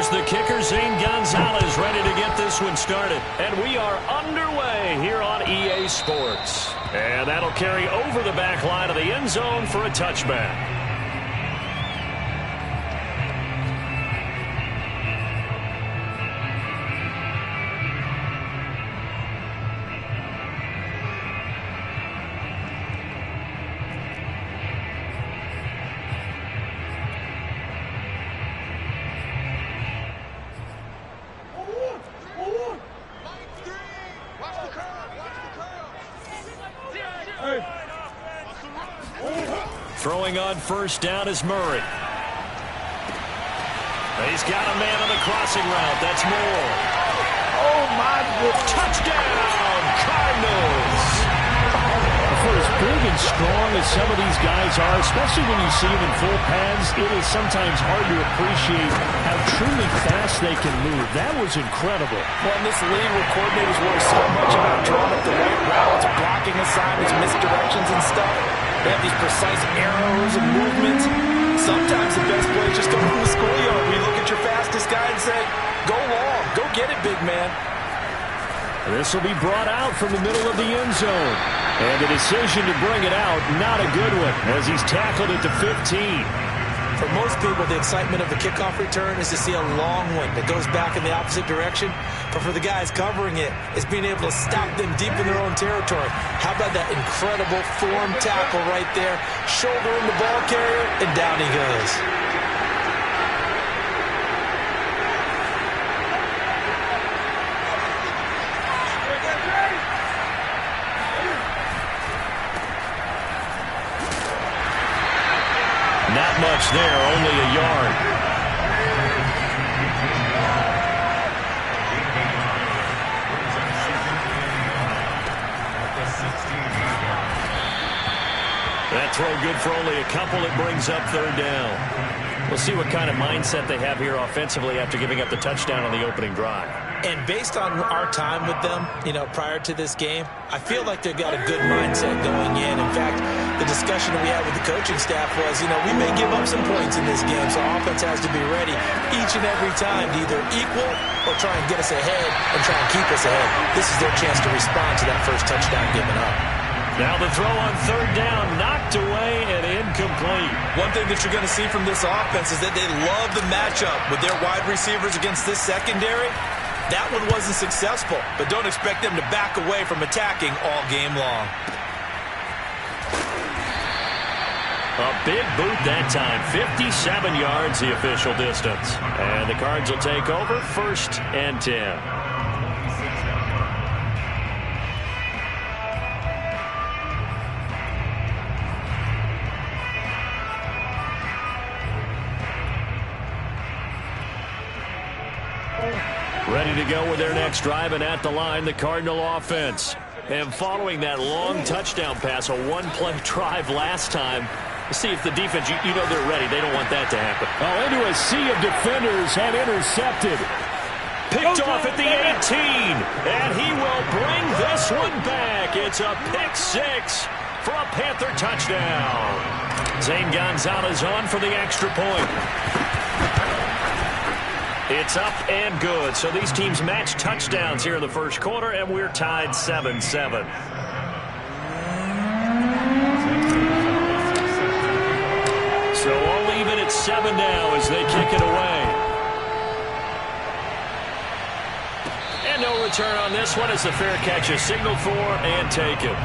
Here's the kicker, Zane Gonzalez, ready to get this one started. And we are underway here on EA Sports. And that'll carry over the back line of the end zone for a touchback. Throwing on first down is Murray. He's got a man on the crossing route. That's Moore. Oh, my goodness. Touchdown, Cardinals. For as big and strong as some of these guys are, especially when you see them in full pads, it is sometimes hard to appreciate how truly fast they can move. That was incredible. Well, in this league where coordinators worry so much about drawing up the right routes, blocking assignments, misdirections and stuff, they have these precise arrows and movements. Sometimes the best play is just go from the schoolyard where you look at your fastest guy and say, go long, go get it, big man. This will be brought out from the middle of the end zone. And the decision to bring it out, not a good one, as he's tackled at the 15. For most people, the excitement of the kickoff return is to see a long one that goes back in the opposite direction. But for the guys covering it, it's being able to stop them deep in their own territory. How about that incredible form tackle right there? Shouldering the ball carrier, and down he goes. Not much there, only a yard. That throw good for only a couple. It brings up third down. We'll see what kind of mindset they have here offensively after giving up the touchdown on the opening drive. And based on our time with them, prior to this game, I feel like they've got a good mindset going in. In fact, the discussion that we had with the coaching staff was, we may give up some points in this game, so our offense has to be ready each and every time to either equal or try and get us ahead and try and keep us ahead. This is their chance to respond to that first touchdown given up. Now the throw on third down, knocked away and incomplete. One thing that you're going to see from this offense is that they love the matchup with their wide receivers against this secondary. That one wasn't successful, but don't expect them to back away from attacking all game long. A big boot that time, 57 yards the official distance. And the Cards will take over, 1st and 10. Ready to go with their next drive, and at the line, the Cardinal offense. And following that long touchdown pass, a one-play drive last time, see if the defense, they're ready. They don't want that to happen. Oh, into a sea of defenders and intercepted. Picked off at the 18, and he will bring this one back. It's a pick six for a Panther touchdown. Zane Gonzalez on for the extra point. It's up and good. So these teams match touchdowns here in the first quarter, and we're tied 7-7. So all even at 7 now as they kick it away. And no return on this one as the fair catch is signaled for and taken.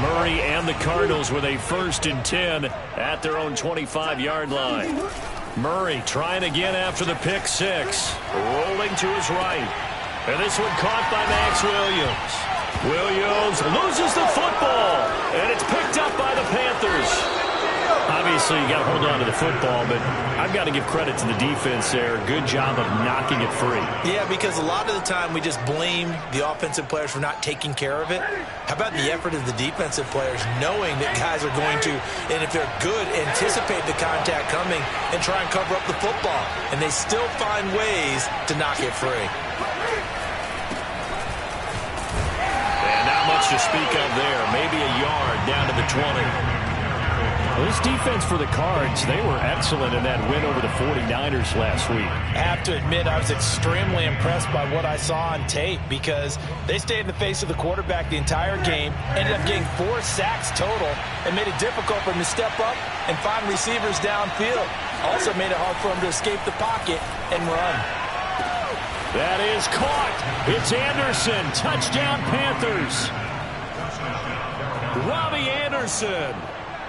Murray and the Cardinals with a 1st and 10 at their own 25-yard line. Murray trying again after the pick six. Rolling to his right. And this one caught by Max Williams. Williams loses the football. And it's picked up by the Panthers. Obviously, you got to hold on to the football, but I've got to give credit to the defense there. Good job of knocking it free. Yeah, because a lot of the time we just blame the offensive players for not taking care of it. How about the effort of the defensive players knowing that guys are going to, and if they're good, anticipate the contact coming and try and cover up the football. And they still find ways to knock it free. And not much much to speak of there. Maybe a yard down to the 20. Well, this defense for the Cards, they were excellent in that win over the 49ers last week. I have to admit, I was extremely impressed by what I saw on tape because they stayed in the face of the quarterback the entire game, ended up getting 4 sacks total, and made it difficult for him to step up and find receivers downfield. Also made it hard for him to escape the pocket and run. That is caught. It's Anderson. Touchdown, Panthers. Robbie Anderson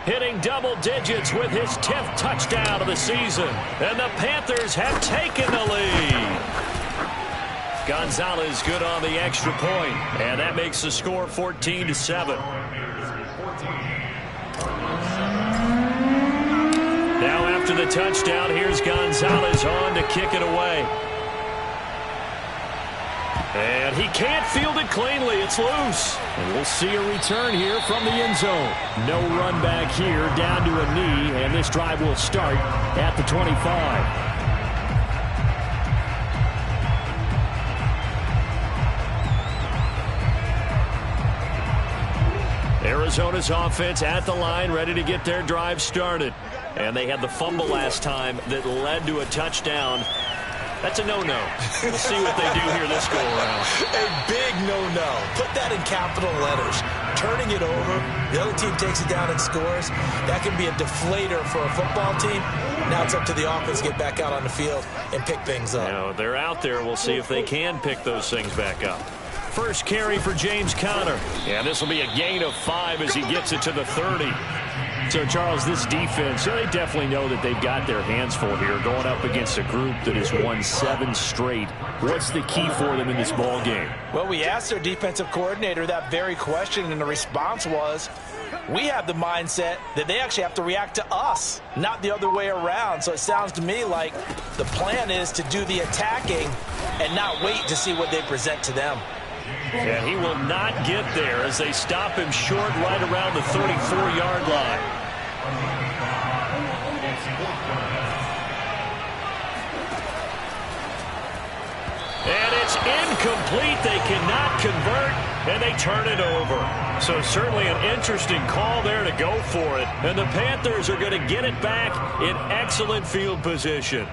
hitting double digits with his 10th touchdown of the season. And the Panthers have taken the lead. Gonzalez good on the extra point, and that makes the score 14-7. Now after the touchdown, here's Gonzalez on to kick it away. And he can't field it cleanly. It's loose. And we'll see a return here from the end zone. No run back here, down to a knee, and this drive will start at the 25. Arizona's offense at the line, ready to get their drive started. And they had the fumble last time that led to a touchdown. That's a no-no. We'll see what they do here this go-around. A big no-no. Put that in capital letters. Turning it over, the other team takes it down and scores. That can be a deflator for a football team. Now it's up to the offense to get back out on the field and pick things up. Now, they're out there. We'll see if they can pick those things back up. First carry for James Conner. And this will be a gain of 5 as he gets it to the 30. So, Charles, this defense, they definitely know that they've got their hands full here going up against a group that has won 7 straight. What's the key for them in this ball game? Well, we asked their defensive coordinator that very question, and the response was, we have the mindset that they actually have to react to us, not the other way around. So it sounds to me like the plan is to do the attacking and not wait to see what they present to them. And he will not get there as they stop him short right around the 34-yard line. And it's incomplete. They cannot convert, and they turn it over. So certainly an interesting call there to go for it. And the Panthers are going to get it back in excellent field position.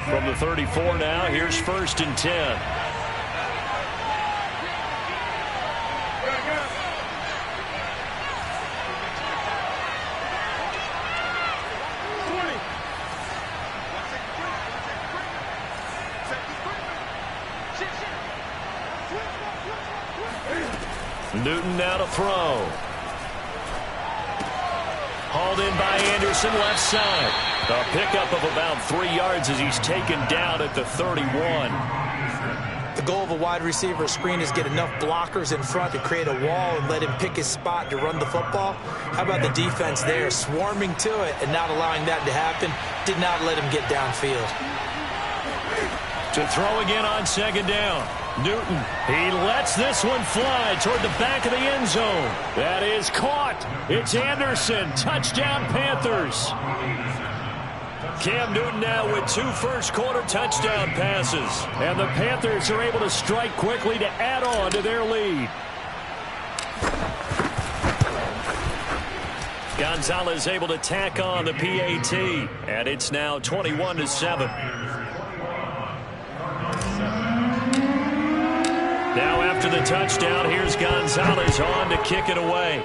From the 34 now, here's 1st and 10. Newton now to throw. Hauled in by Anderson, left side. A pickup of about 3 yards as he's taken down at the 31. The goal of a wide receiver screen is get enough blockers in front to create a wall and let him pick his spot to run the football. How about the defense there, swarming to it and not allowing that to happen? Did not let him get downfield. To throw again on 2nd down. Newton, he lets this one fly toward the back of the end zone. That is caught. It's Anderson. Touchdown, Panthers. Cam Newton now with 2 first-quarter touchdown passes. And the Panthers are able to strike quickly to add on to their lead. Gonzalez able to tack on the PAT. And it's now 21-7. Now after the touchdown, here's Gonzalez on to kick it away.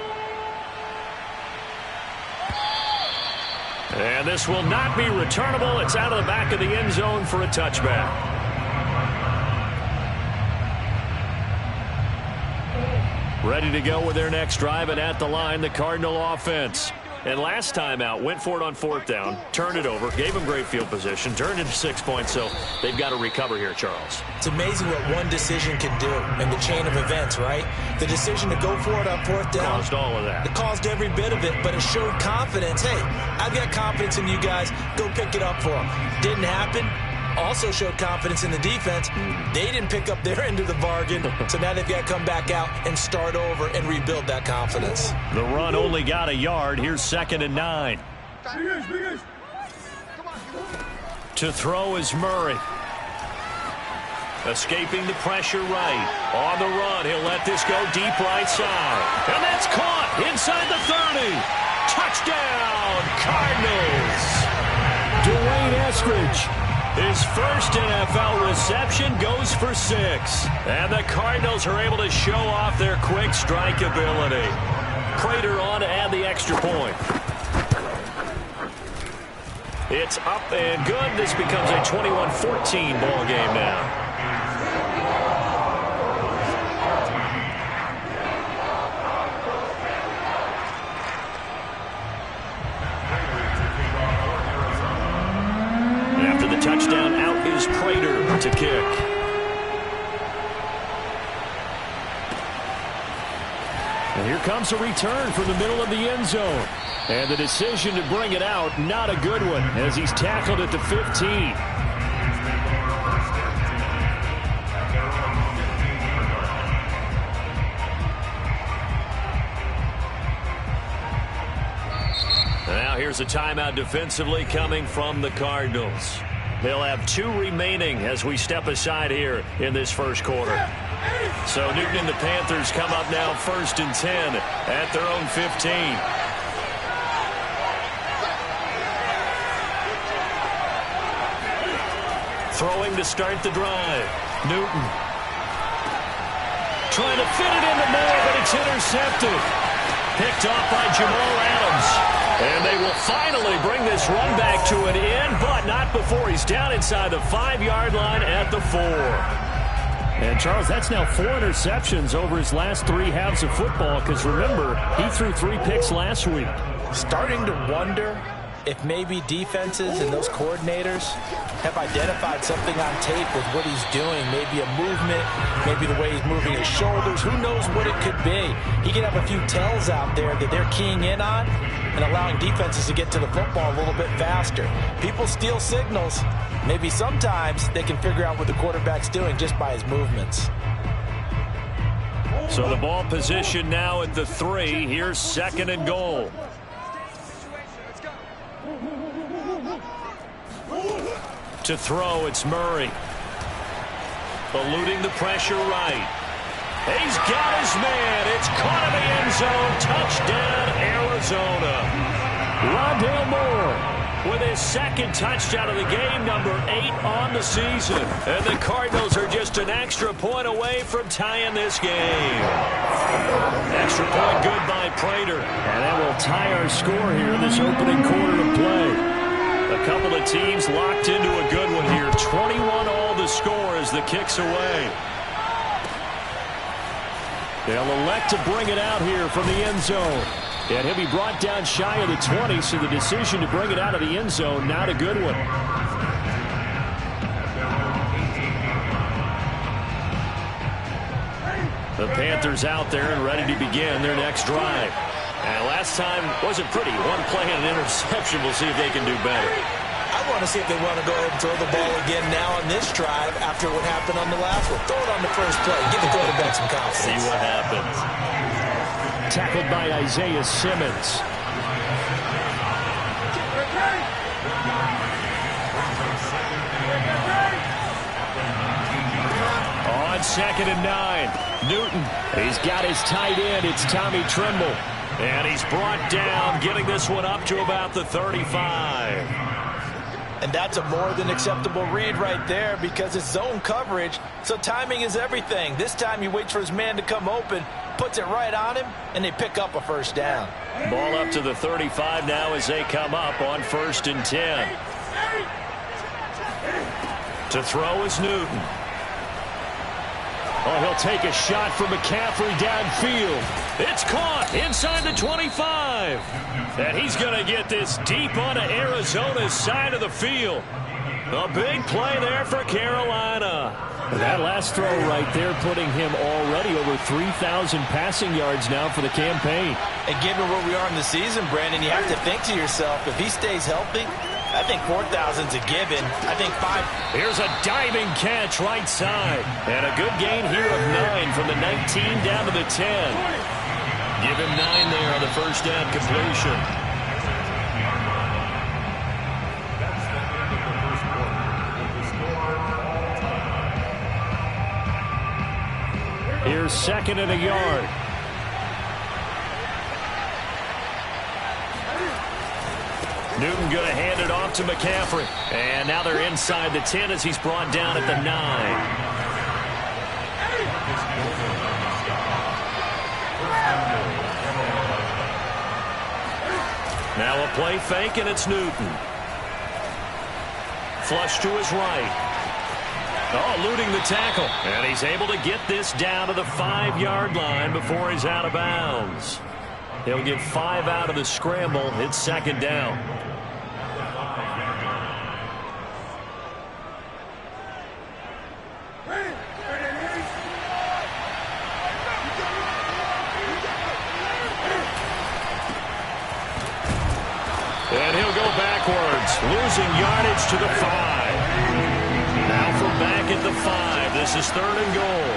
And this will not be returnable. It's out of the back of the end zone for a touchback. Ready to go with their next drive, and at the line, the Cardinal offense. And last time out, went for it on 4th down, turned it over, gave them great field position, turned it to 6 points, so they've got to recover here, Charles. It's amazing what one decision can do in the chain of events, right? The decision to go for it on 4th down. Caused all of that. It caused every bit of it, but it showed confidence. Hey, I've got confidence in you guys. Go pick it up for them. Didn't happen. Also showed confidence in the defense. They didn't pick up their end of the bargain, so now they've got to come back out and start over and rebuild that confidence. The run only got a yard. Here's 2nd and 9. To throw is Murray. Escaping the pressure right. On the run, he'll let this go deep right side. And that's caught inside the 30. Touchdown, Cardinals. Dwayne Eskridge. His first NFL reception goes for 6. And the Cardinals are able to show off their quick strike ability. Prater on to add the extra point. It's up and good. This becomes a 21-14 ball game now. After the touchdown, out is Prater to kick. And here comes a return from the middle of the end zone. And the decision to bring it out, not a good one, as he's tackled at the 15. Now here's a timeout defensively coming from the Cardinals. They'll have 2 remaining as we step aside here in this first quarter. So Newton and the Panthers come up now 1st and 10 at their own 15. Throwing to start the drive. Newton. Trying to fit it into Moore, but it's intercepted. Picked off by Jamal Adams. And they will finally bring this run back to an end, but not before he's down inside the 5-yard line at the 4. And, Charles, that's now 4 interceptions over his last 3 halves of football, because, remember, he threw 3 picks last week. Starting to wonder if maybe defenses and those coordinators have identified something on tape with what he's doing. Maybe a movement, maybe the way he's moving his shoulders. Who knows what it could be? He could have a few tells out there that they're keying in on and allowing defenses to get to the football a little bit faster. People steal signals. Maybe sometimes they can figure out what the quarterback's doing just by his movements. So the ball position now at the 3. Here's 2nd and goal. To throw, it's Murray. Eluding the pressure right. He's got his man. It's caught in the end zone. Touchdown, Arizona. Rondale Moore with his 2nd touchdown of the game, number 8 on the season. And the Cardinals are just an extra point away from tying this game. Extra point good by Prater. And that will tie our score here in this opening quarter of play. A couple of teams locked into a good one here. 21 all the score as the kick's away. They'll elect to bring it out here from the end zone. And he'll be brought down shy of the 20, so the decision to bring it out of the end zone, not a good one. The Panthers out there and ready to begin their next drive. And last time wasn't pretty. 1 play and an interception. We'll see if they can do better. I want to see if they want to go ahead and throw the ball again now on this drive after what happened on the last one. Throw it on the first play. Give the quarterback some confidence. See what happens. Tackled by Isaiah Simmons. On 2nd and 9. Newton. He's got his tight end. It's Tommy Tremble. And he's brought down, getting this one up to about the 35. And that's a more than acceptable read right there because it's zone coverage, so timing is everything. This time he waits for his man to come open, puts it right on him, and they pick up a first down. Ball up to the 35 now as they come up on 1st and 10. To throw is Newton. Oh, he'll take a shot from McCaffrey downfield. It's caught inside the 25. And he's going to get this deep onto Arizona's side of the field. A big play there for Carolina. And that last throw right there putting him already over 3,000 passing yards now for the campaign. And given where we are in the season, Brandon, you have to think to yourself, if he stays healthy, I think 4,000's a given. I think 5. Here's a diving catch right side. And a good gain here of 9 from the 19 down to the 10. Give him 9 there on the first down completion. 2nd and a yard. Newton going to hand it off to McCaffrey. And now they're inside the 10 as he's brought down at the 9. Now a play fake, and it's Newton. Flush to his right. Oh, eluding the tackle. And he's able to get this down to the 5-yard line before he's out of bounds. He'll get 5 out of the scramble. It's 2nd down. And he'll go backwards, losing yardage to the 5. Now from back at the 5. This is 3rd and goal.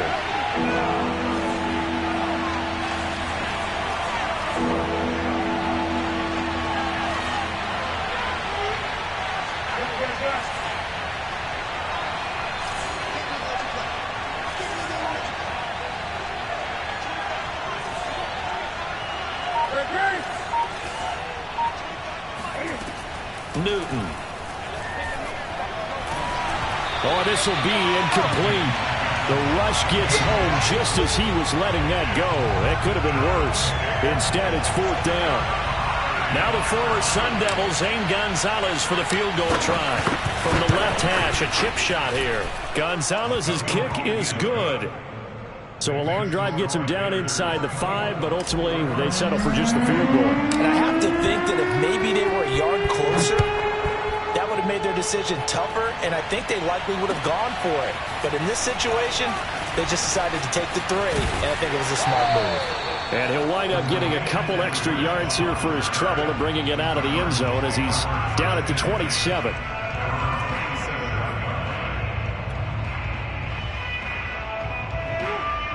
Newton. Oh, this will be incomplete. The rush gets home just as he was letting that go. That could have been worse. Instead, it's 4th down. Now the former Sun Devil, Zane Gonzalez, for the field goal try. From the left hash, a chip shot here. Gonzalez's kick is good. So a long drive gets him down inside the 5, but ultimately they settle for just the field goal. And I have to think that if maybe they were a yard closer, that would have made their decision tougher, and I think they likely would have gone for it. But in this situation, they just decided to take the 3, and I think it was a smart move. And he'll wind up getting a couple extra yards here for his trouble and bringing it out of the end zone as he's down at the 27.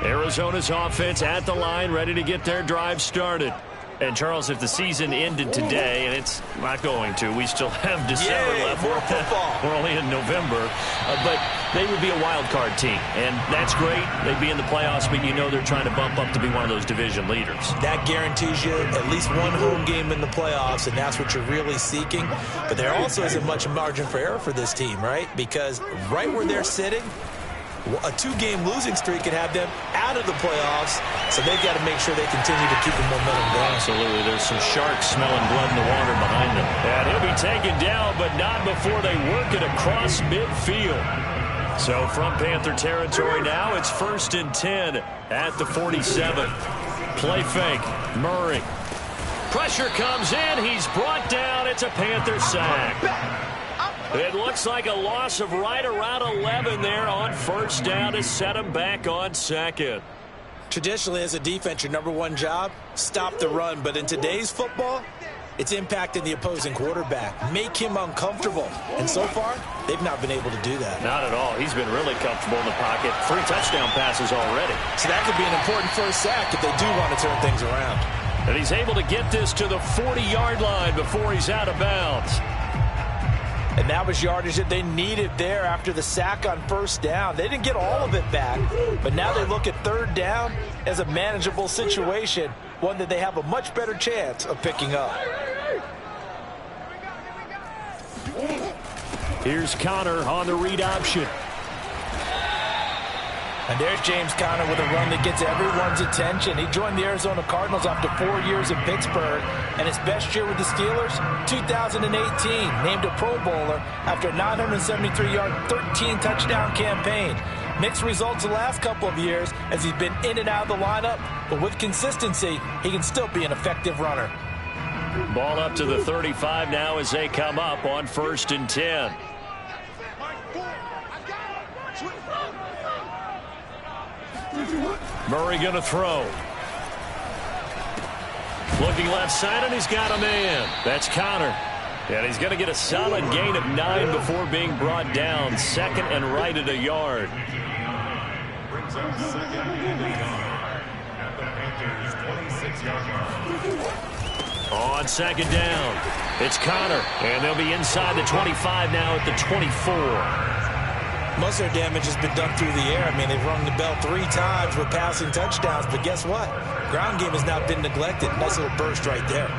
Arizona's offense at the line, ready to get their drive started. And, Charles, if the season ended today, and it's not going to, we still have December left. More football. We're only in November. But they would be a wild card team, and that's great. They'd be in the playoffs, but you know they're trying to bump up to be one of those division leaders. That guarantees you at least one home game in the playoffs, and that's what you're really seeking. But there also isn't much margin for error for this team, right? Because right where they're sitting, a 2-game losing streak could have them out of the playoffs, so they've got to make sure they continue to keep the momentum going. Absolutely. There's some sharks smelling blood in the water behind them. And he'll be taken down, but not before they work it across midfield. So from Panther territory now, it's 1st and 10 at the 47. Play fake. Murray. Pressure comes in. He's brought down. It's a Panther sack. It looks like a loss of right around 11 there on 1st down to set him back on 2nd. Traditionally, as a defense, your number 1 job, stop the run. But in today's football, it's impacting the opposing quarterback. Make him uncomfortable. And so far, they've not been able to do that. Not at all. He's been really comfortable in the pocket. 3 touchdown passes already. So that could be an important first sack if they do want to turn things around. And he's able to get this to the 40-yard line before he's out of bounds. And that was yardage that they needed there after the sack on 1st down. They didn't get all of it back, but now they look at 3rd down as a manageable situation, one that they have a much better chance of picking up. Here's Connor on the read option. And there's James Conner with a run that gets everyone's attention. He joined the Arizona Cardinals after 4 years in Pittsburgh, and his best year with the Steelers, 2018, named a Pro Bowler after a 973-yard, 13-touchdown campaign. Mixed results the last couple of years as he's been in and out of the lineup, but with consistency, he can still be an effective runner. Ball up to the 35 now as they come up on 1st and 10. Murray going to throw. Looking left side, and he's got a man. That's Connor. And he's going to get a solid gain of 9 before being brought down. 2nd and right at a yard. On 2nd down, it's Connor. And they'll be inside the 25 now at the 24. Most of their damage has been done through the air. I mean, they've rung the bell 3 times with passing touchdowns, but guess what? Ground game has not been neglected. Nice little burst right there.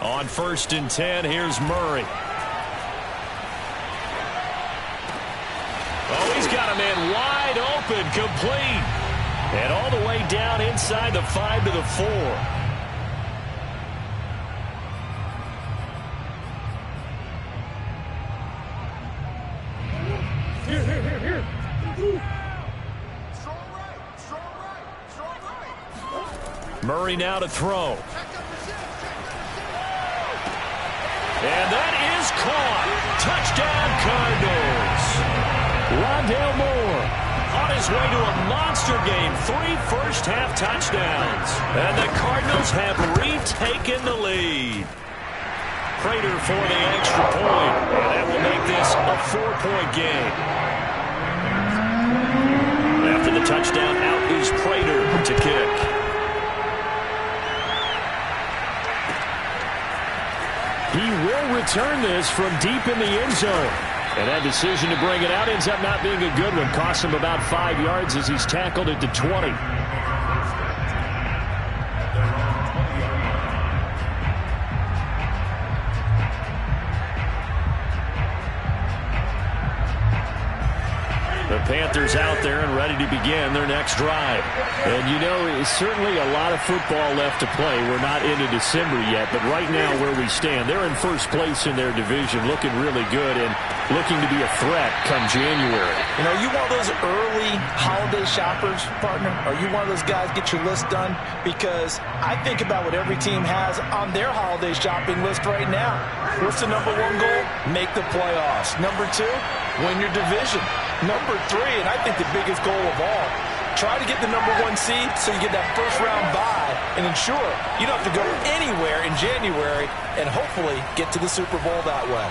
On 1st and 10, here's Murray. Oh, he's got a man wide open, complete. And all the way down inside the 5 to the 4. Here. Murray now to throw. And that is caught. Touchdown, Cardinals. Rondale Moore on his way to a monster game. 3 first-half touchdowns. And the Cardinals have retaken the lead. Prater for the extra point. And that will make this a 4-point game. After the touchdown, out is Prater to kick. He will return this from deep in the end zone. And that decision to bring it out ends up not being a good one. Costs him about 5 yards as he's tackled at the 20. The Panthers out there and ready to begin their next drive. And you know, it's certainly a lot of football left to play. We're not into December yet, but right now where we stand, they're in first place in their division, looking really good and looking to be a threat come January. You know, you one of those early holiday shoppers, partner? Are you one of those guys get your list done? Because I think about what every team has on their holiday shopping list right now. What's the #1 goal? Make the playoffs. #2, win your division. #3, and I think the biggest goal of all, try to get the #1 seed so you get that first-round bye and ensure you don't have to go anywhere in January and hopefully get to the Super Bowl that way.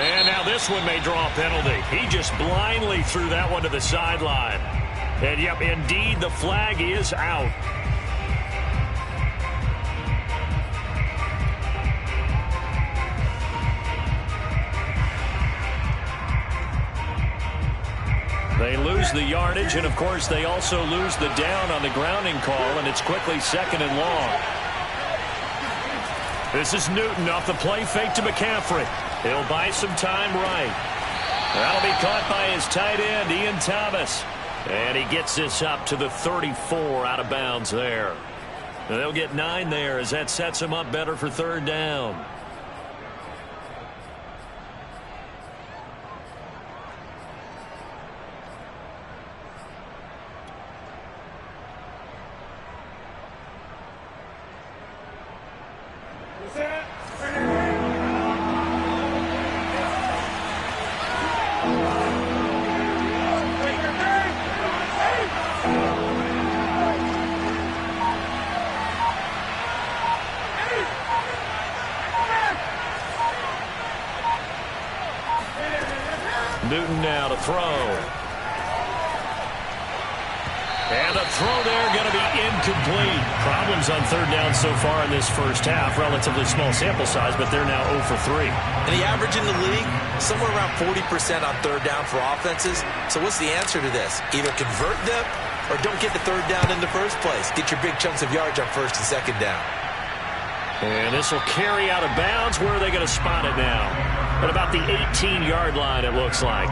And now this one may draw a penalty. He just blindly threw that one to the sideline. And, yep, indeed, the flag is out. They lose the yardage, and, of course, they also lose the down on the grounding call, and it's quickly 2nd and long. This is Newton off the play fake to McCaffrey. He'll buy some time right. That'll be caught by his tight end, Ian Thomas. And he gets this up to the 34 out of bounds there. And they'll get 9 there as that sets him up better for 3rd down. Newton now to throw. And the throw there going to be incomplete. Problems on 3rd down so far in this first half. Relatively small sample size, but they're now 0 for 3. And the average in the league, somewhere around 40% on 3rd down for offenses. So what's the answer to this? Either convert them or don't get the 3rd down in the first place. Get your big chunks of yards on 1st and 2nd down. And this will carry out of bounds. Where are they going to spot it now? At about the 18-yard line, it looks like.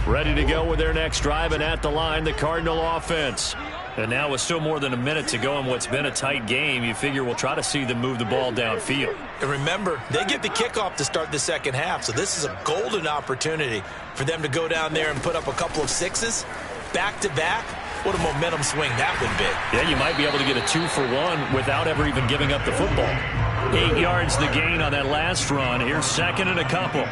Ready to go with their next drive, and at the line, the Cardinal offense. And now with still more than a minute to go in what's been a tight game, you figure we'll try to see them move the ball downfield. And remember, they get the kickoff to start the 2nd half, so this is a golden opportunity for them to go down there and put up a couple of 6s back-to-back. What a momentum swing that would be. Yeah, you might be able to get a 2-for-1 without ever even giving up the football. 8 yards the gain on that last run. Here's 2nd and a couple.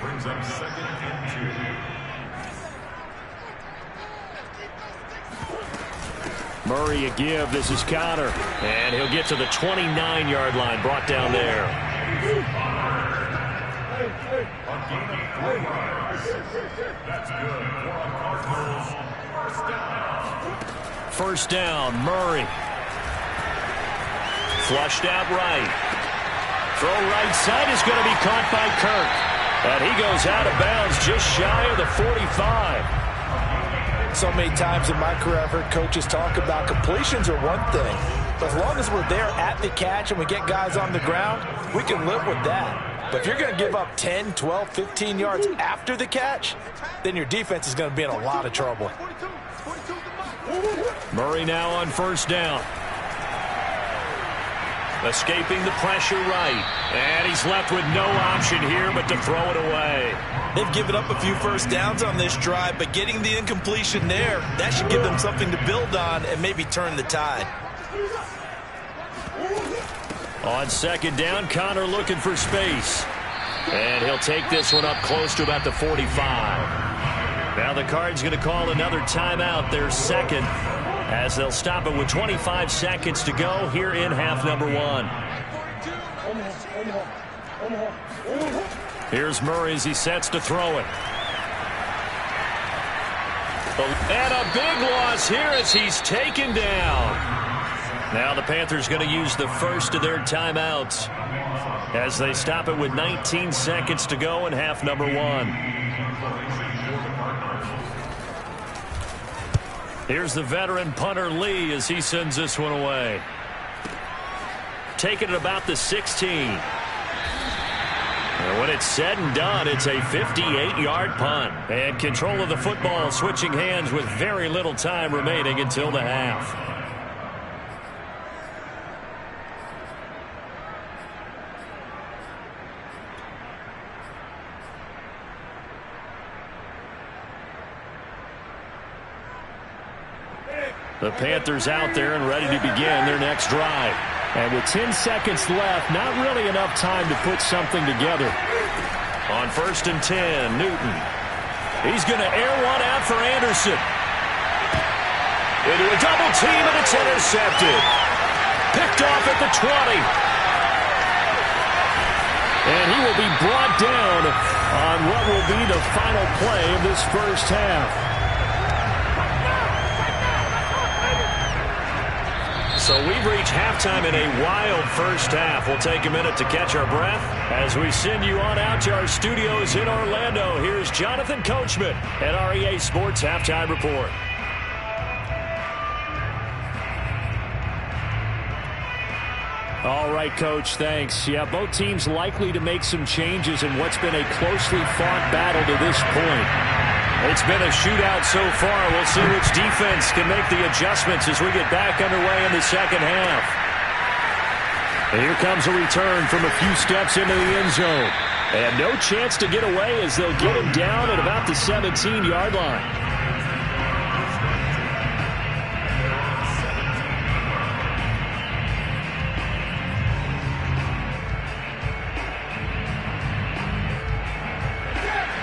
Brings up 2nd and 2. Murray a give. This is Connor. And he'll get to the 29-yard line. Brought down there. A gain of 4 yards. That's good for a Cardinals first down. First down, Murray. Flushed out right. Throw right side is going to be caught by Kirk. And he goes out of bounds just shy of the 45. So many times in my career, I've heard coaches talk about completions are one thing. But as long as we're there at the catch and we get guys on the ground, we can live with that. But if you're going to give up 10, 12, 15 yards after the catch, then your defense is going to be in a lot of trouble. Murray now on first down. Escaping the pressure right. And he's left with no option here but to throw it away. They've given up a few first downs on this drive, but getting the incompletion there, that should give them something to build on and maybe turn the tide. On second down, Connor looking for space. And he'll take this one up close to about the 45. Now the Cards going to call another timeout, their second, as they'll stop it with 25 seconds to go here in half number 1. Here's Murray as he sets to throw it. And a big loss here as he's taken down. Now the Panthers going to use the first of their timeouts as they stop it with 19 seconds to go in half number 1. Here's the veteran punter Lee as he sends this one away. Taking it about the 16. And when it's said and done, it's a 58-yard punt. And control of the football switching hands with very little time remaining until the half. The Panthers out there and ready to begin their next drive. And with 10 seconds left, not really enough time to put something together. On first and 10, Newton. He's going to air one out for Anderson. Into a double team, and it's intercepted. Picked off at the 20. And he will be brought down on what will be the final play of this first half. So we've reached halftime in a wild first half. We'll take a minute to catch our breath as we send you on out to our studios in Orlando. Here's Jonathan Coachman at REA Sports Halftime Report. All right, Coach, thanks. Yeah, both teams likely to make some changes in what's been a closely fought battle to this point. It's been a shootout so far. We'll see which defense can make the adjustments as we get back underway in the second half. And here comes a return from a few steps into the end zone. And no chance to get away as they'll get him down at about the 17-yard line.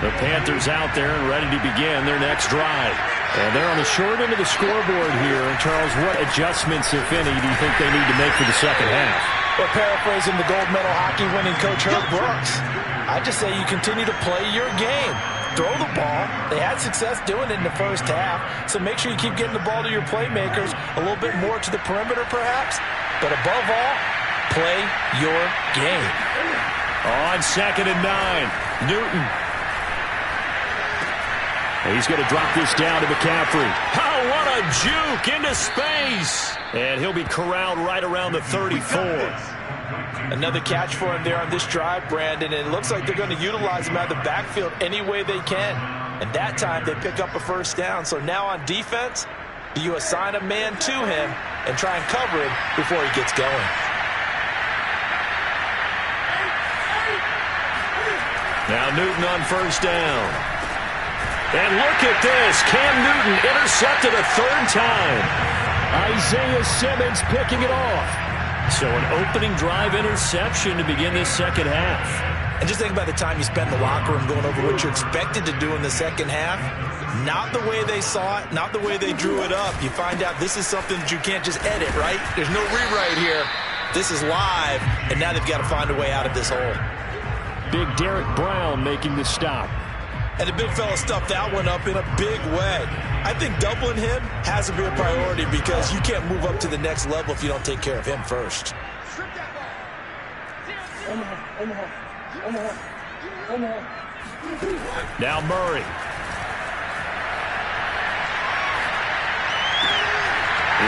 The Panthers out there and ready to begin their next drive. And they're on the short end of the scoreboard here. And, Charles, what adjustments, if any, do you think they need to make for the second half? Well, paraphrasing the gold medal hockey winning coach Herb Brooks, I just say you continue to play your game. Throw the ball. They had success doing it in the first half. So make sure you keep getting the ball to your playmakers, a little bit more to the perimeter perhaps. But above all, play your game. On second and 9, Newton. He's going to drop this down to McCaffrey. Oh, what a juke into space. And he'll be corralled right around the 34. Another catch for him there on this drive, Brandon. And it looks like they're going to utilize him out of the backfield any way they can. And that time they pick up a first down. So now on defense, do you assign a man to him and try and cover him before he gets going? Now Newton on first down. And look at this. Cam Newton intercepted a third time. Isaiah Simmons picking it off. So an opening drive interception to begin this second half. And just think about the time you spent in the locker room going over what you expected to do in the second half. Not the way they saw it, not the way they drew it up. You find out this is something that you can't just edit, right? There's no rewrite here. This is live, and now they've got to find a way out of this hole. big Derek Brown making the stop. And the big fella stuffed that one up in a big way. I think doubling him has to be a priority because you can't move up to the next level if you don't take care of him first. Now Murray.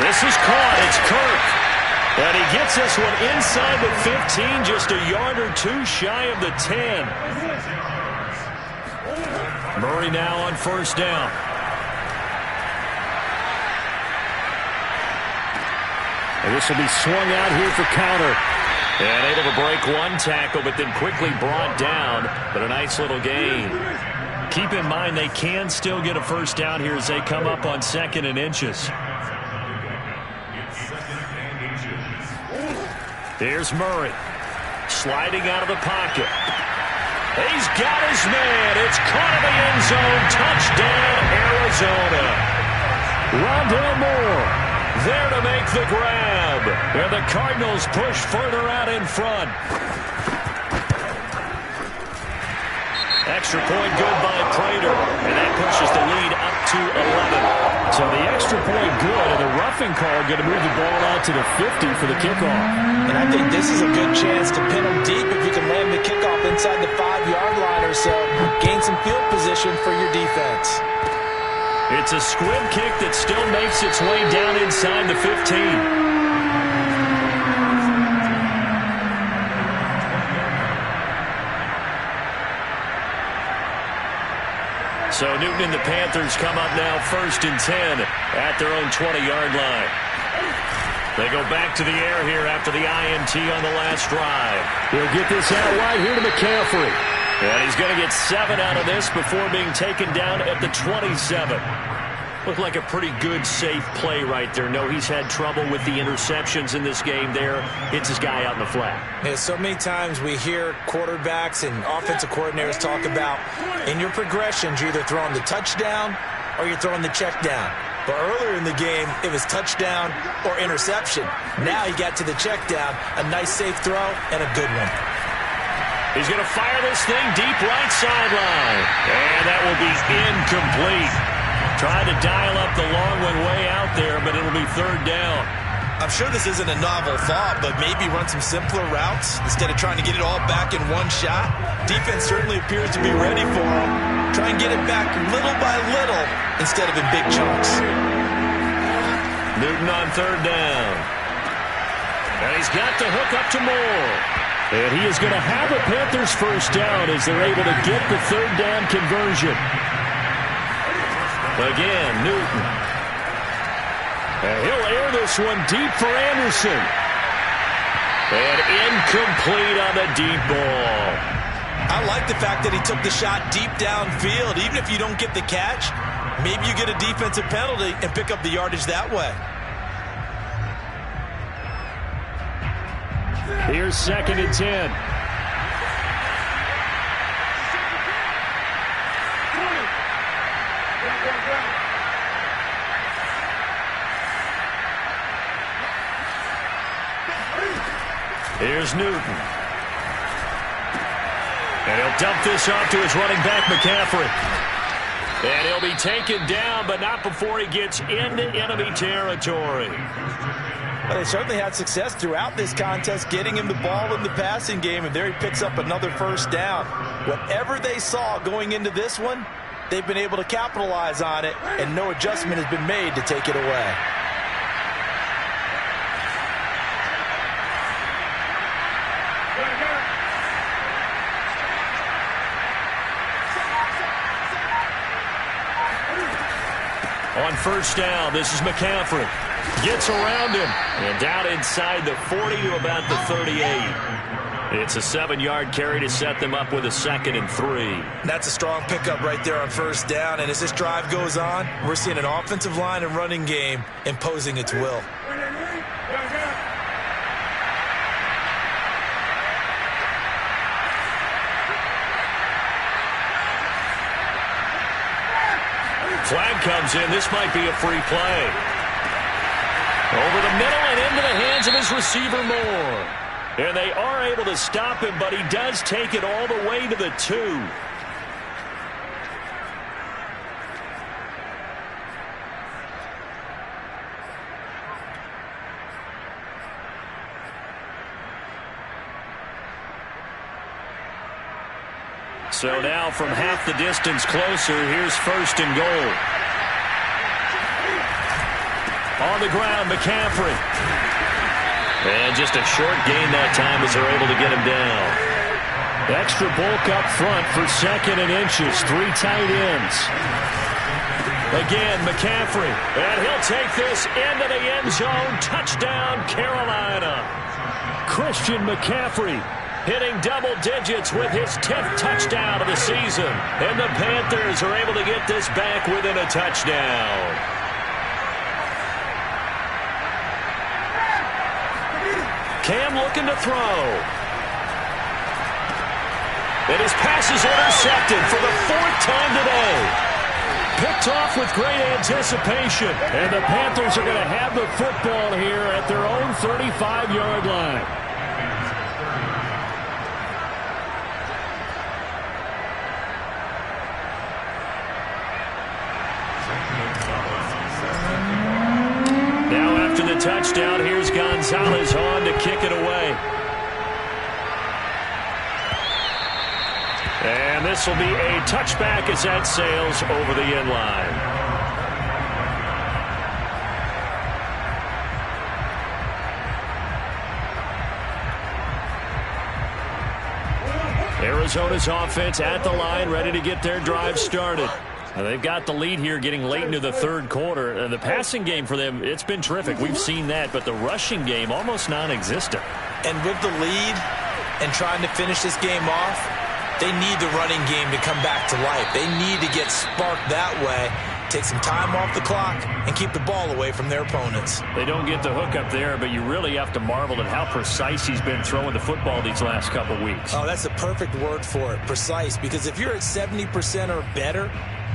This is caught. It's Kirk. And he gets this one inside the 15, just a yard or two shy of the 10. Murray now on first down. And this will be swung out here for counter. And able to break one tackle, but then quickly brought down. But a nice little gain. Keep in mind they can still get a first down here as they come up on 2nd and inches. Here's Murray. Sliding out of the pocket. He's got his man. It's caught in the end zone. Touchdown, Arizona. Rondale Moore there to make the grab. And the Cardinals push further out in front. Extra point good by Prater. And that pushes the lead up to 11. So the extra point good, and the roughing call going to move the ball out to the 50 for the kickoff. And I think this is a good chance to pin them deep if you can land the kickoff inside the 5-yard line or so. Gain some field position for your defense. It's a squib kick that still makes its way down inside the 15. So Newton and the Panthers come up now 1st and 10 at their own 20-yard line. They go back to the air here after the INT on the last drive. He'll get this out wide here to McCaffrey. And he's going to get 7 out of this before being taken down at the 27. Looked like a pretty good, safe play right there. No, he's had trouble with the interceptions in this game there. Hits his guy out in the flat. Yeah, so many times we hear quarterbacks and offensive coordinators talk about in your progressions, you're either throwing the touchdown or you're throwing the check down. But earlier in the game, it was touchdown or interception. Now he got to the check down, a nice safe throw, and a good one. He's going to fire this thing deep right sideline. And that will be incomplete. Trying to dial up the long one way out there, but it'll be 3rd down. I'm sure this isn't a novel thought, but maybe run some simpler routes instead of trying to get it all back in one shot. Defense certainly appears to be ready for him. Try and get it back little by little instead of in big chunks. Newton on 3rd down. And he's got the hook up to Moore. And he is going to have a Panthers first down as they're able to get the 3rd down conversion. Again, Newton. And he'll air this one deep for Anderson. And incomplete on the deep ball. I like the fact that he took the shot deep downfield. Even if you don't get the catch, maybe you get a defensive penalty and pick up the yardage that way. Here's 2nd and 10. Here's Newton. And he'll dump this off to his running back, McCaffrey. And he'll be taken down, but not before he gets into enemy territory. Well, they certainly had success throughout this contest getting him the ball in the passing game, and there he picks up another first down. Whatever they saw going into this one, they've been able to capitalize on it, and no adjustment has been made to take it away. On first down, this is McCaffrey. Gets around him and down inside the 40 to about the 38. It's a 7-yard carry to set them up with a 2nd and 3. That's a strong pickup right there on first down. And as this drive goes on, we're seeing an offensive line and running game imposing its will. Flag comes in. This might be a free play. Over the middle and into the hands of his receiver, Moore. And they are able to stop him, but he does take it all the way to the 2. So now from half the distance closer, here's 1st and goal. On the ground, McCaffrey. And just a short gain that time as they're able to get him down. Extra bulk up front for 2nd and inches. 3 tight ends. Again, McCaffrey. And he'll take this into the end zone. Touchdown, Carolina. Christian McCaffrey hitting double digits with his 10th touchdown of the season. And the Panthers are able to get this back within a touchdown. Cam looking to throw. And his pass is intercepted for the 4th time today. Picked off with great anticipation. And the Panthers are going to have the football here at their own 35-yard line. Now after the touchdown, here's Gonzalez on to kick it away. And this will be a touchback as that sails over the end line. Arizona's offense at the line, ready to get their drive started. They've got the lead here getting late into the 3rd quarter. The passing game for them, it's been terrific. We've seen that, but the rushing game almost non-existent. And with the lead and trying to finish this game off, they need the running game to come back to life. They need to get sparked that way, take some time off the clock, and keep the ball away from their opponents. They don't get the hook up there, but you really have to marvel at how precise he's been throwing the football these last couple weeks. Oh, that's the perfect word for it, precise, because if you're at 70% or better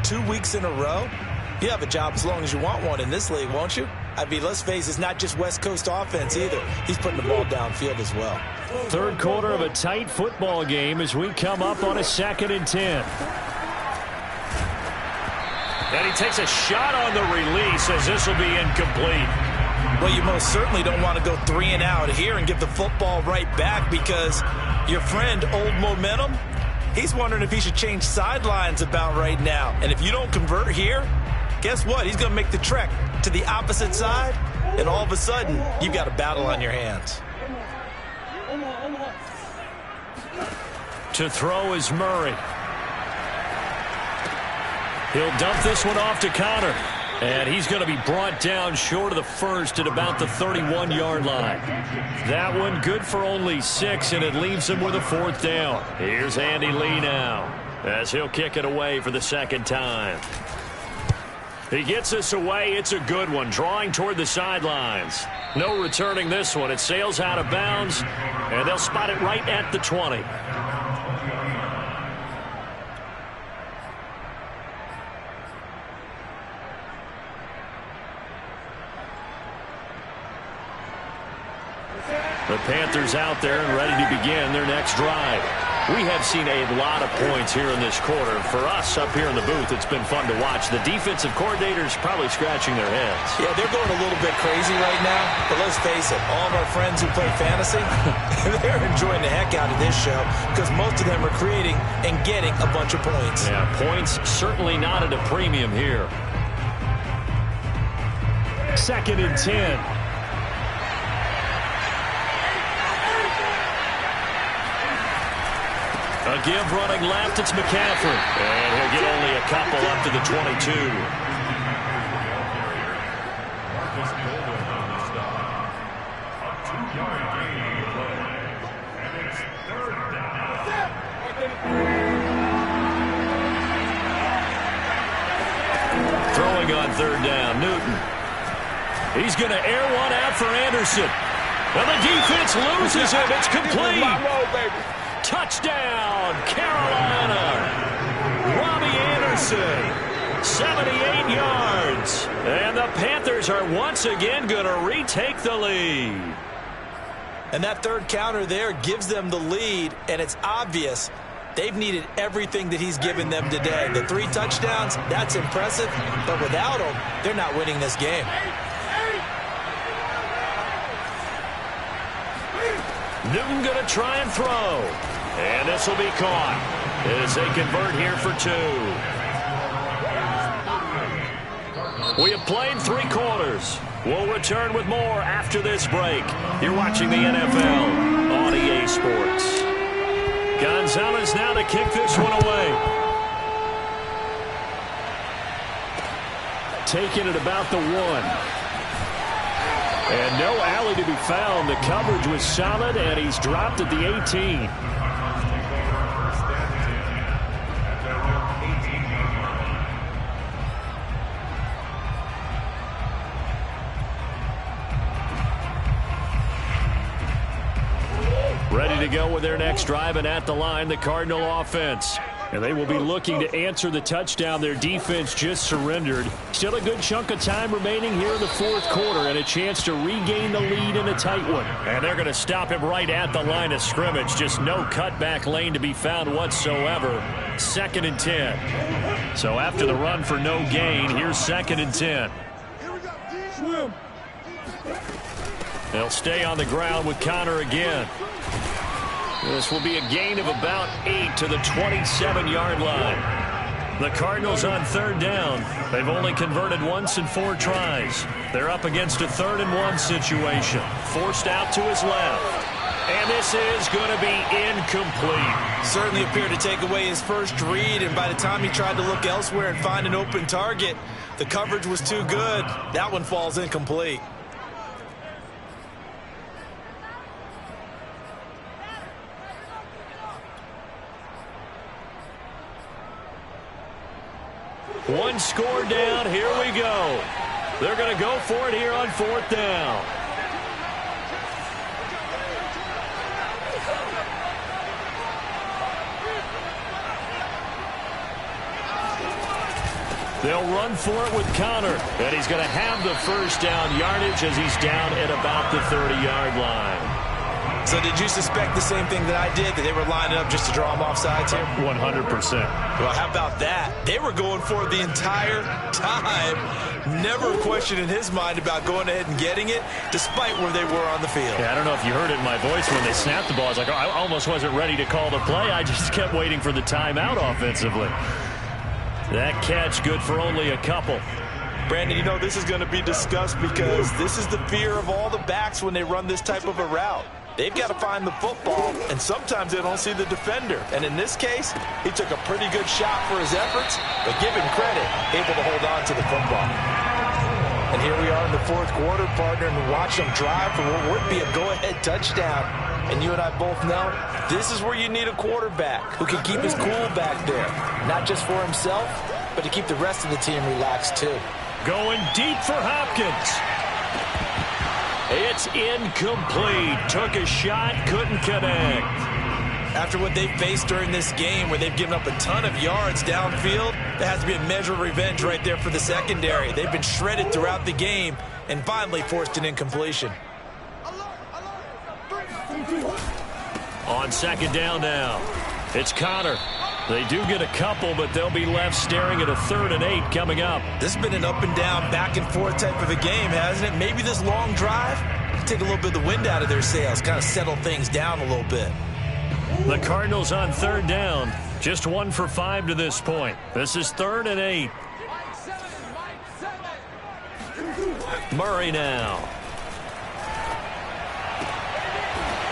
2 weeks in a row, you have a job as long as you want one in this league, won't you? I mean, let's face it, it's not just West Coast offense either. He's putting the ball downfield as well. 3rd quarter of a tight football game as we come up on a 2nd and 10. And he takes a shot on the release as this will be incomplete. Well, you most certainly don't want to go 3 and out here and give the football right back because your friend, Old Momentum, he's wondering if he should change sidelines about right now. And if you don't convert here, guess what? He's going to make the trek to the opposite side, and all of a sudden, you've got a battle on your hands. To throw is Murray. He'll dump this one off to Connor. And he's going to be brought down short of the 1st at about the 31-yard line. That one good for only 6, and it leaves him with a 4th down. Here's Andy Lee now as he'll kick it away for the 2nd time. He gets this away. It's a good one, drawing toward the sidelines. No returning this one. It sails out of bounds, and they'll spot it right at the 20. The Panthers out there and ready to begin their next drive. We have seen a lot of points here in this quarter. For us up here in the booth, it's been fun to watch. The defensive coordinators probably scratching their heads. Yeah, they're going a little bit crazy right now. But let's face it, all of our friends who play fantasy, they're enjoying the heck out of this show because most of them are creating and getting a bunch of points. Yeah, points certainly not at a premium here. 2nd and 10. A give running left, it's McCaffrey. And he'll get only a couple up to the 22. Throwing on 3rd down, Newton. He's going to air one out for Anderson. And the defense loses him. It's complete. Touchdown, Carolina. Robbie Anderson, 78 yards. And the Panthers are once again going to retake the lead. And that third counter there gives them the lead, and it's obvious they've needed everything that he's given them today. The 3 touchdowns, that's impressive, but without him, they're not winning this game. Newton going to try and throw. And this will be caught as they convert here for 2. We have played 3 quarters. We'll return with more after this break. You're watching the NFL on EA Sports. Gonzalez now to kick this one away. Taking it about the 1. And no alley to be found. The coverage was solid, and he's dropped at the 18. Ready to go with their next drive, and at the line, the Cardinal offense. And they will be looking to answer the touchdown their defense just surrendered. Still a good chunk of time remaining here in the 4th quarter, and a chance to regain the lead in a tight one. And they're going to stop him right at the line of scrimmage. Just no cutback lane to be found whatsoever. 2nd and 10. So after the run for no gain, here's 2nd and 10. They'll stay on the ground with Connor again. This will be a gain of about 8 to the 27-yard line. The Cardinals on 3rd down. They've only converted once in 4 tries. They're up against a 3rd and 1 situation. Forced out to his left. And this is going to be incomplete. Certainly appeared to take away his first read, and by the time he tried to look elsewhere and find an open target, the coverage was too good. That one falls incomplete. One score down. Here we go. They're going to go for it here on 4th down. They'll run for it with Connor. And he's going to have the first down yardage as he's down at about the 30-yard line. So did you suspect the same thing that I did, that they were lining up just to draw him off sides here? 100%. Well, how about that? They were going for it the entire time. Never a question in his mind about going ahead and getting it, despite where they were on the field. Yeah, I don't know if you heard it in my voice when they snapped the ball. I was like, oh, I almost wasn't ready to call the play. I just kept waiting for the timeout offensively. That catch good for only a couple. Brandon, you know, this is going to be discussed because this is the fear of all the backs when they run this type of a route. They've got to find the football, and sometimes they don't see the defender. And in this case, he took a pretty good shot for his efforts, but give him credit, able to hold on to the football. And here we are in the 4th quarter, partner, and watch them drive for what would be a go-ahead touchdown. And you and I both know this is where you need a quarterback who can keep his cool back there, not just for himself, but to keep the rest of the team relaxed too. Going deep for Hopkins. It's incomplete. Took a shot, couldn't connect. After what they've faced during this game, where they've given up a ton of yards downfield, there has to be a measure of revenge right there for the secondary. They've been shredded throughout the game and finally forced an incompletion. On 2nd down now, it's Connor. They do get a couple, but they'll be left staring at a 3rd and 8 coming up. This has been an up and down, back and forth type of a game, hasn't it? Maybe this long drive take a little bit of the wind out of their sails, kind of settle things down a little bit. The Cardinals on 3rd down, just 1 for 5 to this point. This is 3rd and 8. Murray now.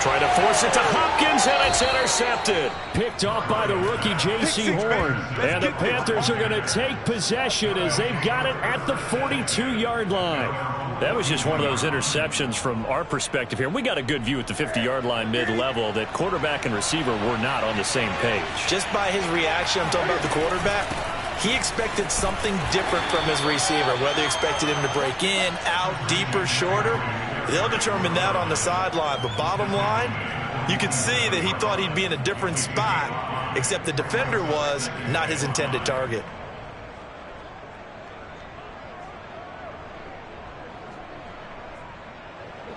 Try to force it to Hopkins, and it's intercepted. Picked off by the rookie J.C. Horn. And the Panthers are going to take possession as they've got it at the 42-yard line. That was just one of those interceptions from our perspective here. We got a good view at the 50-yard line mid-level that quarterback and receiver were not on the same page. Just by his reaction, I'm talking about the quarterback, he expected something different from his receiver, whether he expected him to break in, out, deeper, shorter. They'll determine that on the sideline. But bottom line, you could see that he thought he'd be in a different spot, except the defender was not his intended target.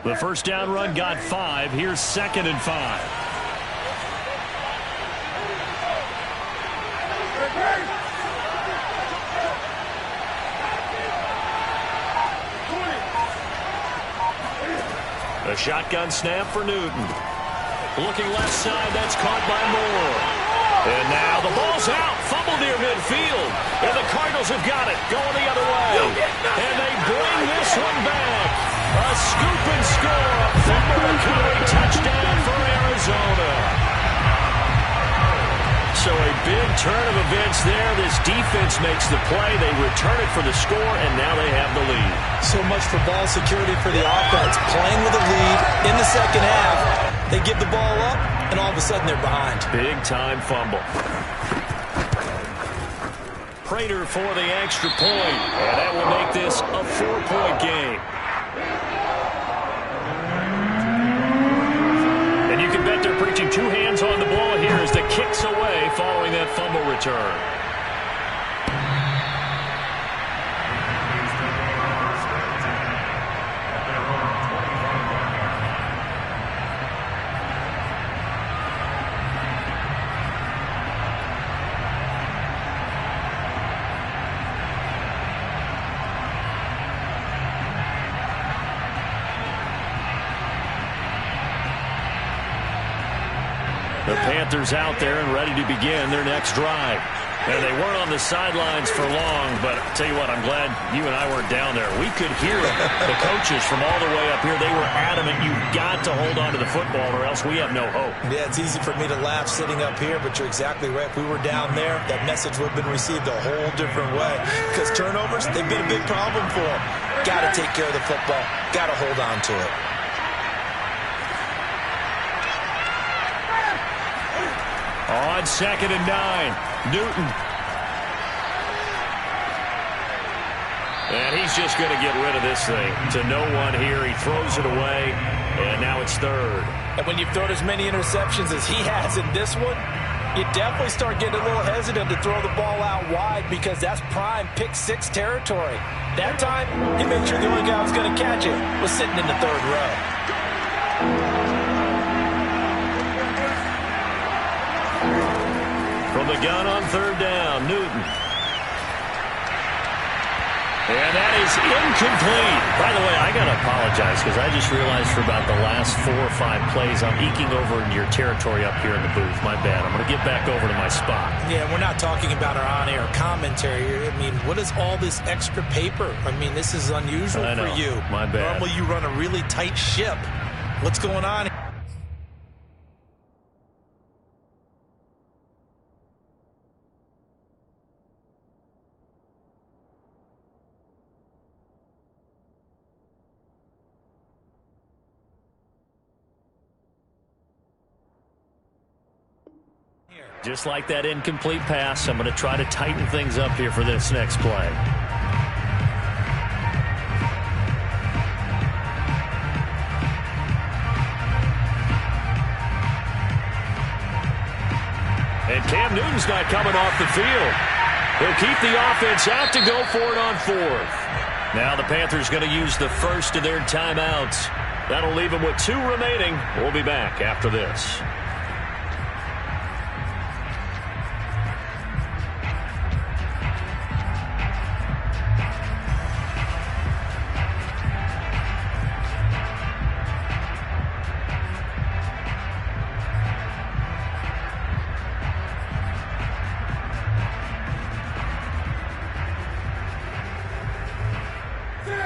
The first down run got 5. Here's 2nd and 5. A shotgun snap for Newton. Looking left side, that's caught by Moore. And now the ball's out. Fumble near midfield. And the Cardinals have got it. Going the other way. And they bring this one back. A scoop and score. A fumble recovery touchdown for Arizona. So a big turn of events there. This defense makes the play. They return it for the score, and now they have the lead. So much for ball security for the offense. Playing with a lead in the second half. They give the ball up, and all of a sudden they're behind. Big-time fumble. Prater for the extra point, and that will make this a 4-point game. And you can bet they're preaching 2 hands on the ball here as the kick's away following that fumble return. The Panthers out there and ready to begin their next drive. And they weren't on the sidelines for long, but I'll tell you what, I'm glad you and I weren't down there. We could hear the coaches from all the way up here. They were adamant, you've got to hold on to the football or else we have no hope. Yeah, it's easy for me to laugh sitting up here, but you're exactly right. If we were down there, that message would have been received a whole different way. Because turnovers, they've been a big problem for them. Got to take care of the football. Got to hold on to it. On 2nd and 9, Newton. And he's just going to get rid of this thing to no one here. He throws it away, and now it's 3rd. And when you've thrown as many interceptions as he has in this one, you definitely start getting a little hesitant to throw the ball out wide because that's prime pick 6 territory. That time, he made sure the only guy who was going to catch it was sitting in the 3rd row. From the gun on 3rd down, Newton. And that is incomplete. By the way, I got to apologize because I just realized for about the last 4 or 5 plays, I'm eking over into your territory up here in the booth. My bad. I'm going to get back over to my spot. Yeah, we're not talking about our on-air commentary here. I mean, what is all this extra paper? I mean, this is unusual for you. My bad. Normally you run a really tight ship. What's going on here? Just like that incomplete pass, I'm going to try to tighten things up here for this next play. And Cam Newton's not coming off the field. He'll keep the offense out to go for it on 4th. Now the Panthers going to use the first of their timeouts. That'll leave them with 2 remaining. We'll be back after this.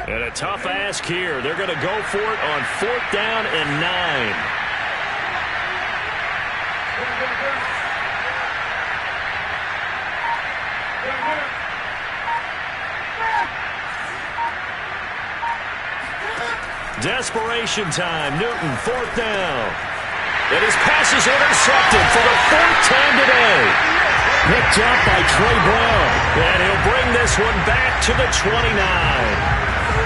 And a tough ask here. They're going to go for it on 4th down and 9. Desperation time. Newton, 4th down. And his pass is intercepted for the 4th time today. Picked up by Trey Brown. And he'll bring this one back to the 29.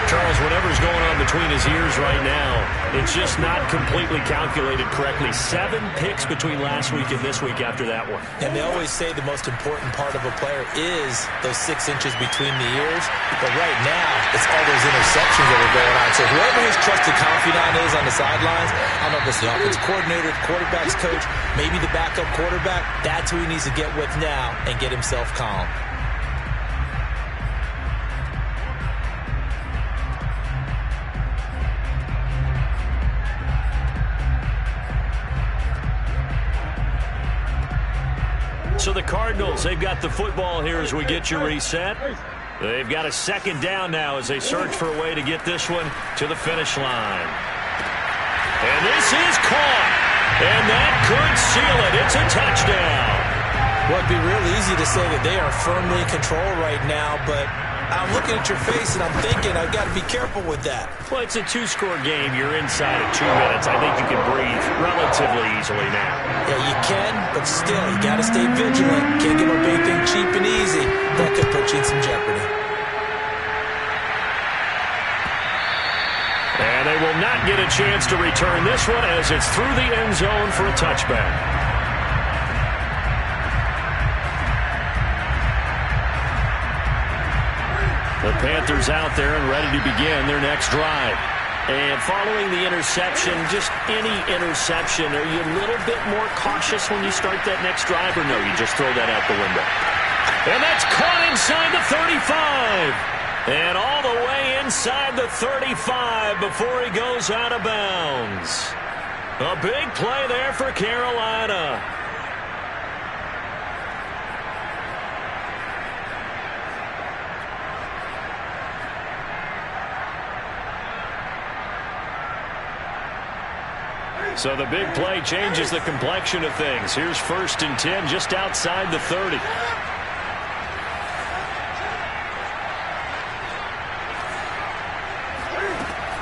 Charles, whatever's going on between his ears right now, it's just not completely calculated correctly. 7 picks between last week and this week after that one. And they always say the most important part of a player is those 6 inches between the ears. But right now, it's all those interceptions that are going on. So whoever his trusted confidant is on the sidelines, I don't know if it's the offensive coordinator, the quarterback's coach, maybe the backup quarterback, that's who he needs to get with now and get himself calm. So the Cardinals, they've got the football here as we get you reset. They've got a second down now as they search for a way to get this one to the finish line. And this is caught. And that could seal it. It's a touchdown. Well, it'd be real easy to say that they are firmly in control right now, but I'm looking at your face and I'm thinking I've got to be careful with that. Well, it's a 2-score game. You're inside of 2 minutes. I think you can breathe relatively easily now. Yeah, you can, but still, you got to stay vigilant. Can't give up anything cheap and easy. That could put you in some jeopardy. And they will not get a chance to return this one as it's through the end zone for a touchback. The Panthers out there and ready to begin their next drive. And following the interception, just any interception, are you a little bit more cautious when you start that next drive, or no, you just throw that out the window? And that's caught inside the 35. And all the way inside the 35 before he goes out of bounds. A big play there for Carolina. So the big play changes the complexion of things. Here's 1st and 10 just outside the 30.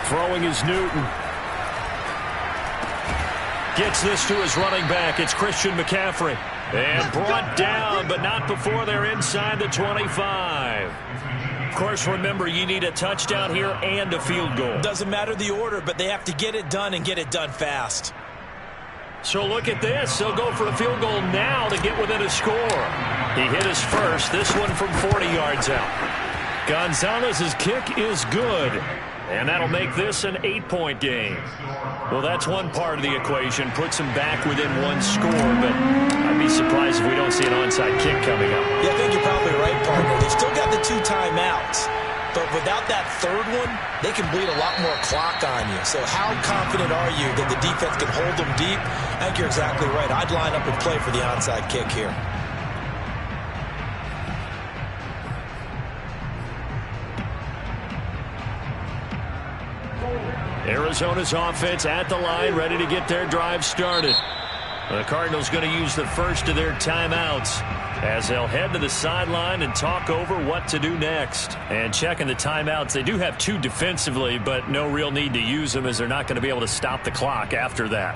Throwing is Newton. Gets this to his running back. It's Christian McCaffrey. And brought down, but not before they're inside the 25. Of course, remember, you need a touchdown here and a field goal. Doesn't matter the order, but they have to get it done and get it done fast. So look at this. They'll go for a field goal now to get within a score. He hit his first, this one from 40 yards out. Gonzalez's kick is good. And that'll make this an 8-point game. Well, that's one part of the equation. Puts him back within 1 score, but I'd be surprised if we don't see an onside kick coming up. Yeah, I think you're probably right, partner. They've still got the 2 timeouts. But without that 3rd one, they can bleed a lot more clock on you. So how confident are you that the defense can hold them deep? I think you're exactly right. I'd line up and play for the onside kick here. Arizona's offense at the line, ready to get their drive started. The Cardinals going to use the first of their timeouts as they'll head to the sideline and talk over what to do next. And checking the timeouts, they do have 2 defensively, but no real need to use them as they're not going to be able to stop the clock after that.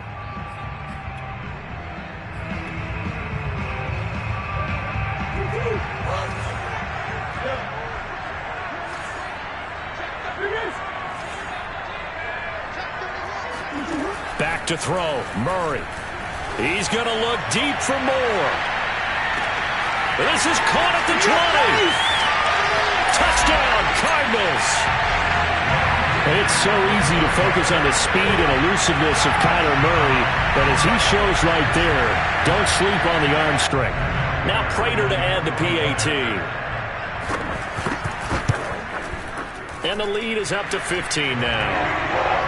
Back to throw, Murray. He's going to look deep for more. This is caught at the 20. Touchdown, Cardinals. It's so easy to focus on the speed and elusiveness of Kyler Murray, but as he shows right there, don't sleep on the arm strength. Now Prater to add the PAT. And the lead is up to 15 now.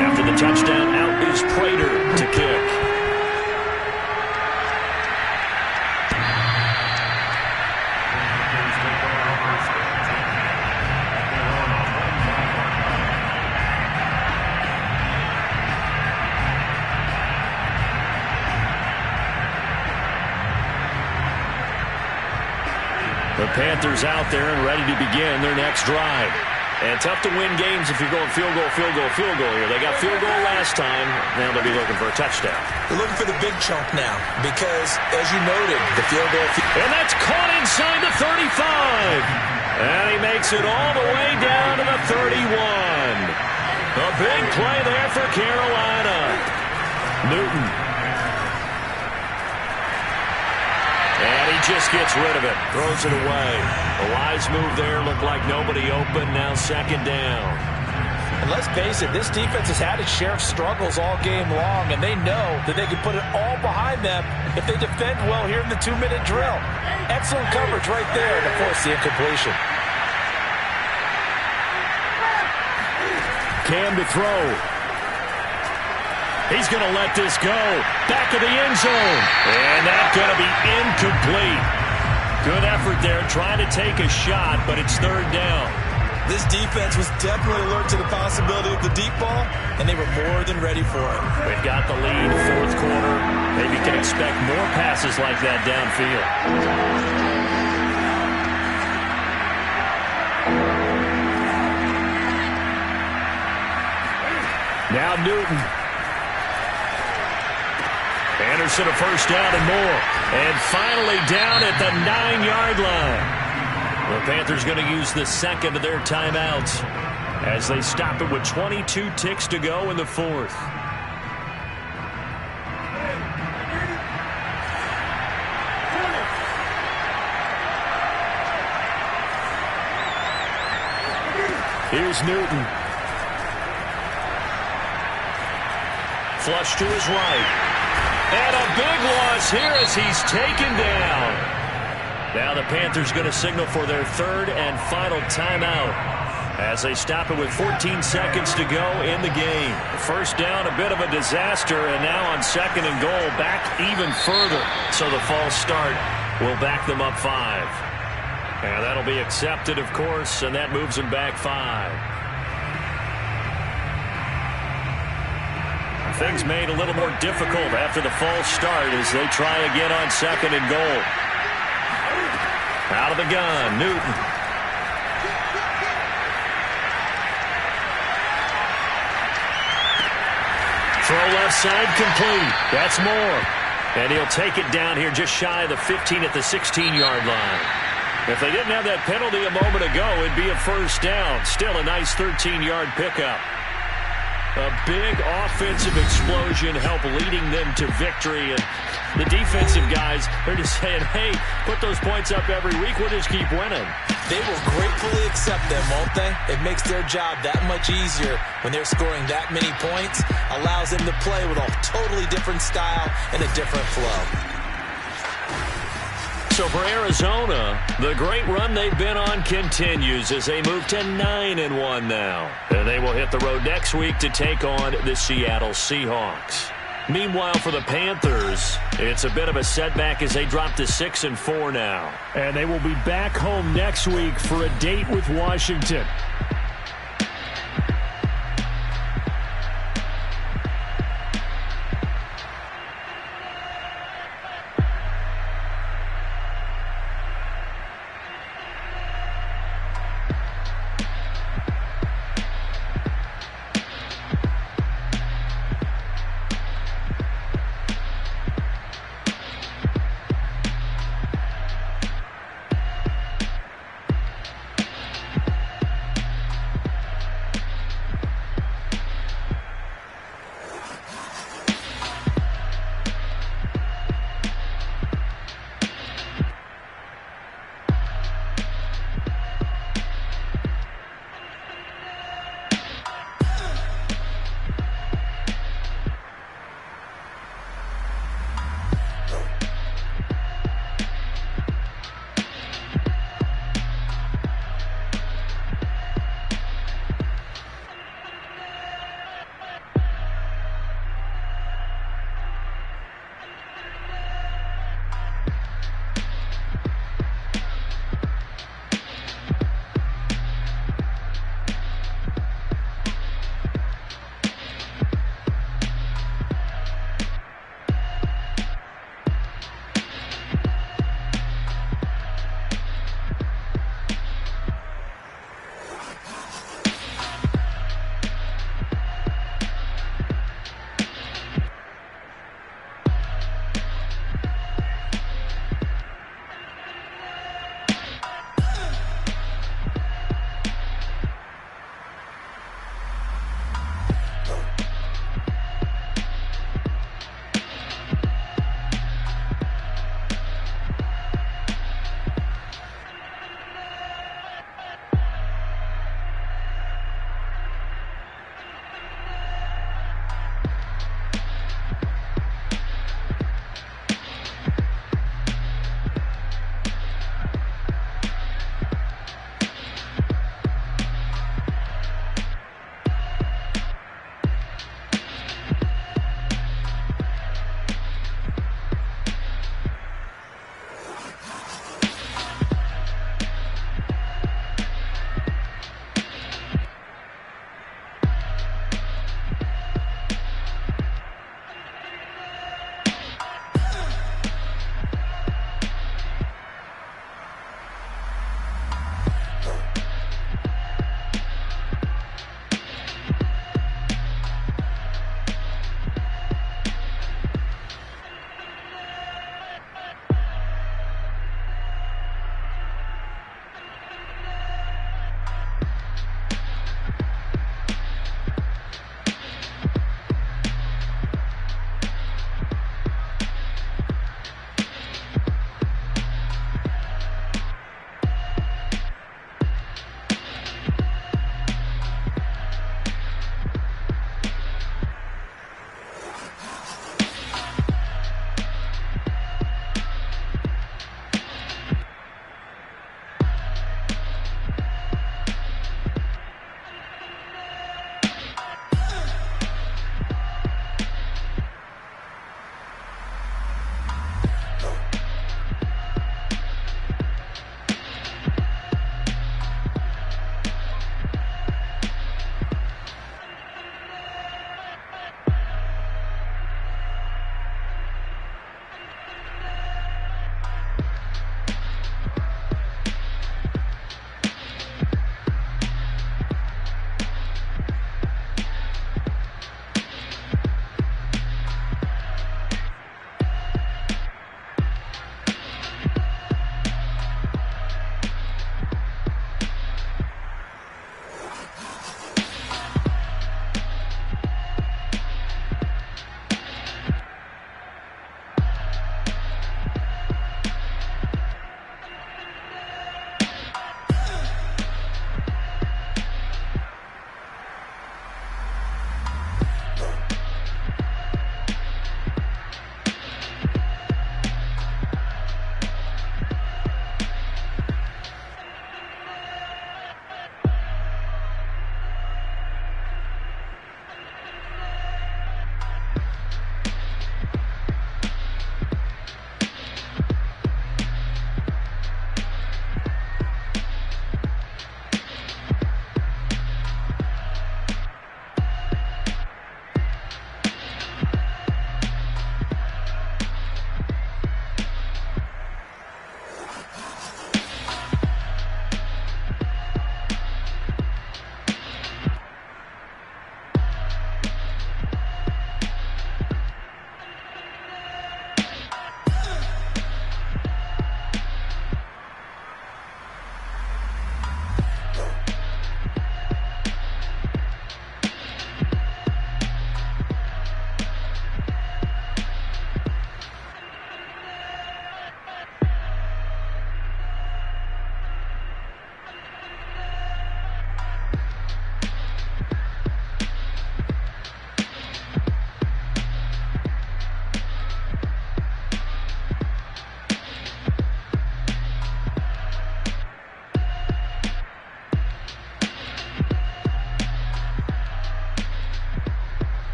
After the touchdown, out is Prater to kick. The Panthers out there and ready to begin their next drive. And tough to win games if you're going field goal, field goal, field goal here. They got field goal last time. Now they'll be looking for a touchdown. They're looking for the big chunk now because, as you noted, the field goal. And that's caught inside the 35. And he makes it all the way down to the 31. A big play there for Carolina. Newton. And he just gets rid of it. Throws it away. A wise move there. Looked like nobody open. Now second down. And let's face it, this defense has had its share of struggles all game long, and they know that they can put it all behind them if they defend well here in the 2-minute drill. Excellent coverage right there to force the incompletion. Cam to throw. He's going to let this go. Back of the end zone. And that's going to be incomplete. Good effort there, trying to take a shot, but it's third down. This defense was definitely alert to the possibility of the deep ball, and they were more than ready for it. They've got the lead, fourth quarter. Maybe can expect more passes like that downfield. Now Newton. Anderson a first down and more. And finally down at the 9-yard line. The Panthers going to use the second of their timeouts as they stop it with 22 ticks to go in the fourth. Here's Newton. Flush to his right. And a big loss here as he's taken down. Now the Panthers going to signal for their third and final timeout as they stop it with 14 seconds to go in the game. First down, a bit of a disaster, and now on second and goal, back even further. So the false start will back them up 5. And that'll be accepted, of course, and that moves them back 5. Things made a little more difficult after the false start as they try again on second and goal. Out of the gun, Newton. Throw left side complete. That's more. And he'll take it down here just shy of the 15 at the 16-yard line. If they didn't have that penalty a moment ago, it'd be a first down. Still a nice 13-yard pickup. A big offensive explosion help leading them to victory. And the defensive guys, they're just saying, hey, put those points up every week. We'll just keep winning. They will gratefully accept them, won't they? It makes their job that much easier when they're scoring that many points. Allows them to play with a totally different style and a different flow. So for Arizona, the great run they've been on continues as they move to 9-1 now. And they will hit the road next week to take on the Seattle Seahawks. Meanwhile, for the Panthers, it's a bit of a setback as they drop to 6-4 now. And they will be back home next week for a date with Washington.